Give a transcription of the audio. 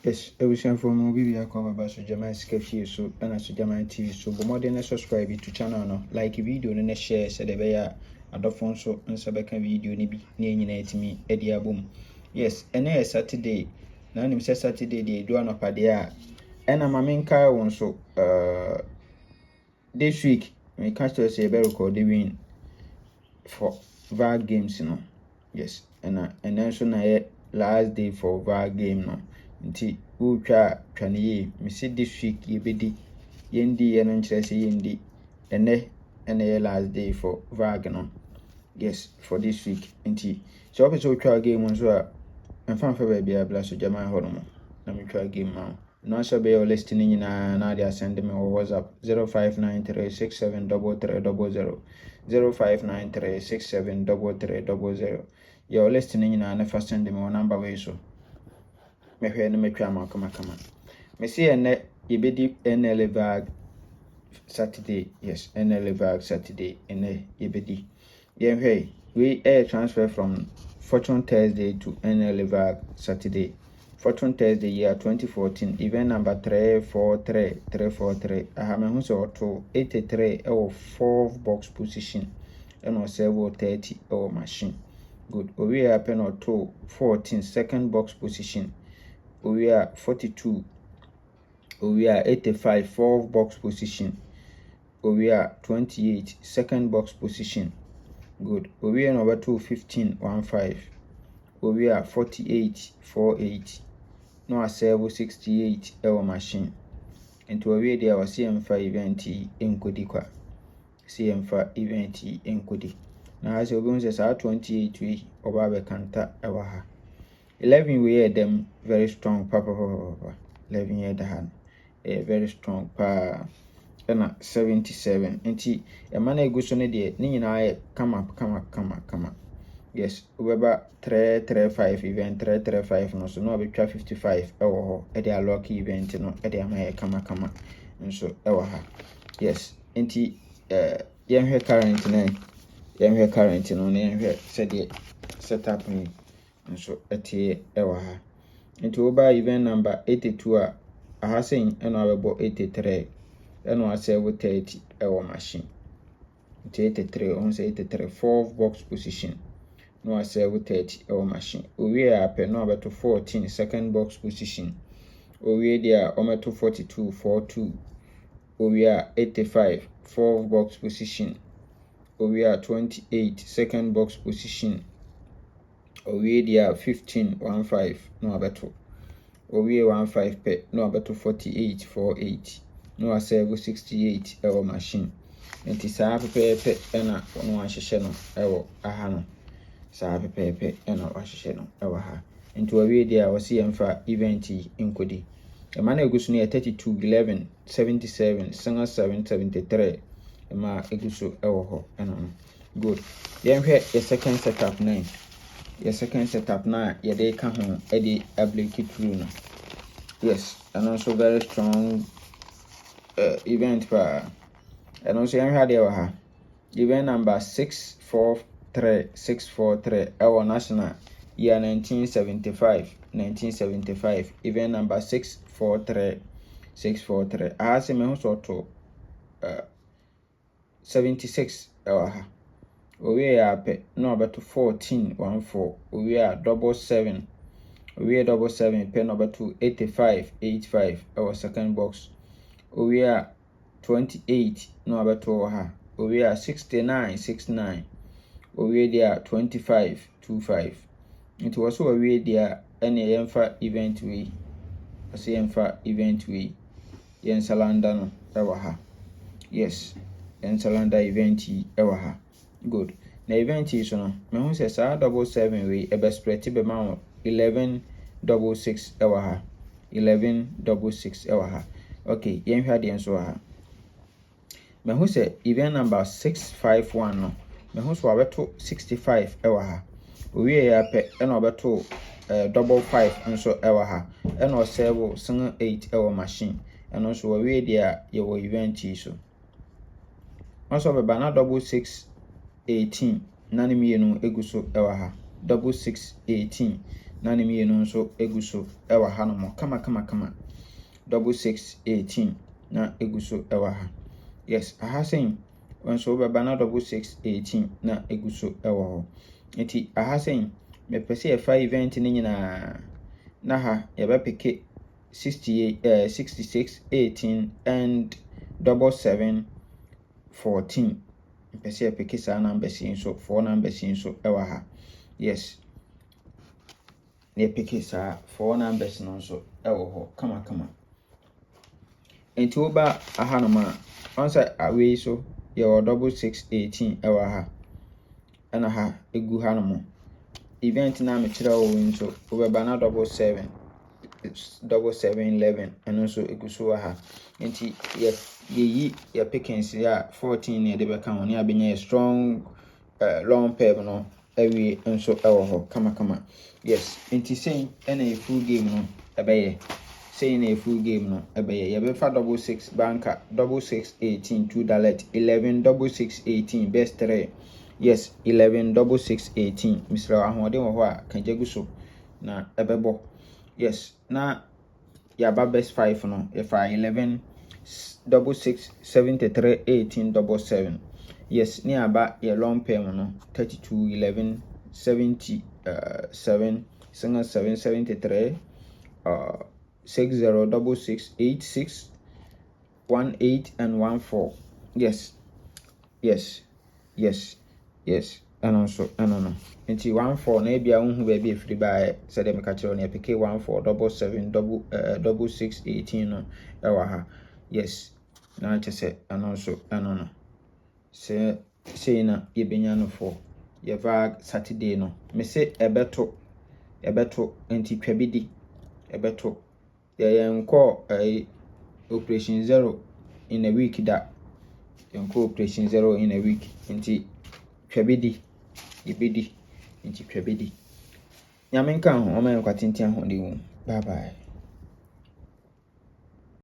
Yes, everything from movie we come about so German sketchy so and so German TV so but more than subscribe to channel no like video no share so the be adofon so nso beka video ni bi na nyina etimi edi abom. Yes, ene is Saturday. Na nim say Saturday dey do anopade a ena ma menka won so this week we catch to say be record the win for VAR games no. Yes, and then so na last day for VAR game no. Nti utwa twane me see this week yebedi yendi ye no nkyere se yendi ene last day for VAR no. Yes, for this week. Nti so opese utwa game nso a mfa baby abla so jama hono mo na me twa game ma no so be your listening nyina na dia send me on WhatsApp 0593673300 0593673300 your listening nyina na first send me on number way so me hwe no metwa ma kama me see ene yebedi Nla Vag Saturday. Yes, Nla Vag Saturday ene yebedi yen hwe we air transfer from Fortune Thursday to Nla Vag Saturday. Fortune Thursday year 2014 event number 343343 ahame hu se auto 83 or 4 box position and or servo 30 or machine. Good. We are pen or 2 14 second box position. We are 42. We are 85 4 box position. We are 28 second box position. Good. We are number 2 15 15. We are 48 48. No a servo 68 our machine. Into a way there was CM5 event enkodi kwa. CM5 event enkodi. Now as you go say 28 we oba kanta ewa 11 we hear them very strong papa 11 year dahan very strong pa na 77 nti e mana eguso ne de ni nyina kama. Yes, weba 335 event 335 no so no betwa 55 ewo ho e de lock event no e de amaye kama nso ewo ha. Yes, nti yenhwe current no na yenhwe said setup ni nso etie ewo ha. Nti oba event number 82 a ahasen eno abebo 83 eno aservo 30 ewo machine. Nti 83 on say 83 4 box position no a servo 30 ewo machine. We are pe no abeto 14 second box position. We there ometo 42 42. We are 85 4 box position. We are 28 second box position. We there 15 15 no abeto. We 15 pe no abeto 48 48 no a servo 68 ewo machine. Nti saa pepe ena no ahyehyɛ no ewo aha no. Saa pepe ena ahyehyɛ no ewo ha. Nti we dia wo se yemfa event nkodi. E ma na eguso no 32 11 77 773 e ma eguso ewo ho ena no. Good. Yenhwɛ your second setup 9. Your second setup na ye dey ka ho e dey ability through no. Yes, and also very strong event pa. And also yenhwɛ dey wa ha. Event number 643643 our national year 1975 event number 643643 ahase me ho so to 76 our ha. We are pe no beto 14 14. We are double 7 pe no beto 85 85 our second box. We are 28 no beto ha. We are 69 69. We there 25 25. It was so we there any yemfa event we say yemfa event we yen salanda no ewa ha. Yes, yen salanda event ewa ha. Good. Na event is no me hu say sa double 7 we e be spread be ma 11 double 6 ewa ha. 11 double 6 ewa ha. Okay, yen hwa de enso ha. Me hu say event number 651 no me hu so abeto 65 ewa ha. We ya pe eno abeto double 5 nso ewa ha. Eno servo 8 ewa machine. Eno so we dia ye wo event yi so. Also be bana double 6 18 nani mienu eguso ewa ha. Double 6 18 na ne mmienu nso egu so ɛwɔ ha no mo kama 6618 na egu so ɛwɔ ha. Yes, aha sɛn nso wobɛba na 6618 na egu so ɛwɔ hɔ. Nti aha sɛn mepɛ sɛ yɛfa event no nyinaa na ha yɛbɛpeke 6618 and 7714. Mepɛ sɛ yɛpeke saa numbers yi nso 4 numbers yi nso ɛwɔ ha. Yes, na yɛpeke saa 4 numbers no nso ɛwɔ hɔ kama. Nti woba aha no ma once away so yɛwɔ 6618 ɛwɔ ha ɛna ha egu ha no mo. Event na me kyerɛ wo nso wobɛba na 7711 ɛno nso egu so wɔ ha. Nti yɛyi yɛ pickings a 14 na yɛde bɛka ho ne abɛnya yɛ strong long pair no awie nso ɛwɔ hɔ kama. Yes, nti sɛn ɛna yɛ full game no ɛbɛyɛ. Sɛn na yɛ full game no ɛbɛyɛ. Yɛbɛfa 66 banka 6618 2 dalet 11 6618 best 3. Yes, 11 6618. Mr. Ahoɔden wɔ hɔ a kagya gu so na ɛbɛbɔ. Yes, na yaba best 5 no yɛfa 11 6673 18 77. Yes, ni aba yɛ long pair no 32 11 77 single 773 60 66 86 18 and 14. Yes. Ɛno nso ɛno no. Nti 14 na ebia unhu baabi efiri baa sɛ dem ka kyerɛ no yɛpeke 14 77 6618 no ɛwɔ ha. Yes, na kyerɛ sɛ ɛno nso ɛno no. Sɛ na yɛbɛnya no for yɛ Vag Saturday no. Me se ɛbɛto nti twa bi di ɛbɛto. Yɛnkɔ operation 0 in a week da. Yɛnkɔ operation 0 in a week. Nti twa bi di yɛbɛdi nti twa bi di. Nyame nka ho ɔma yɛn kwatintia ho de wo. Bye bye.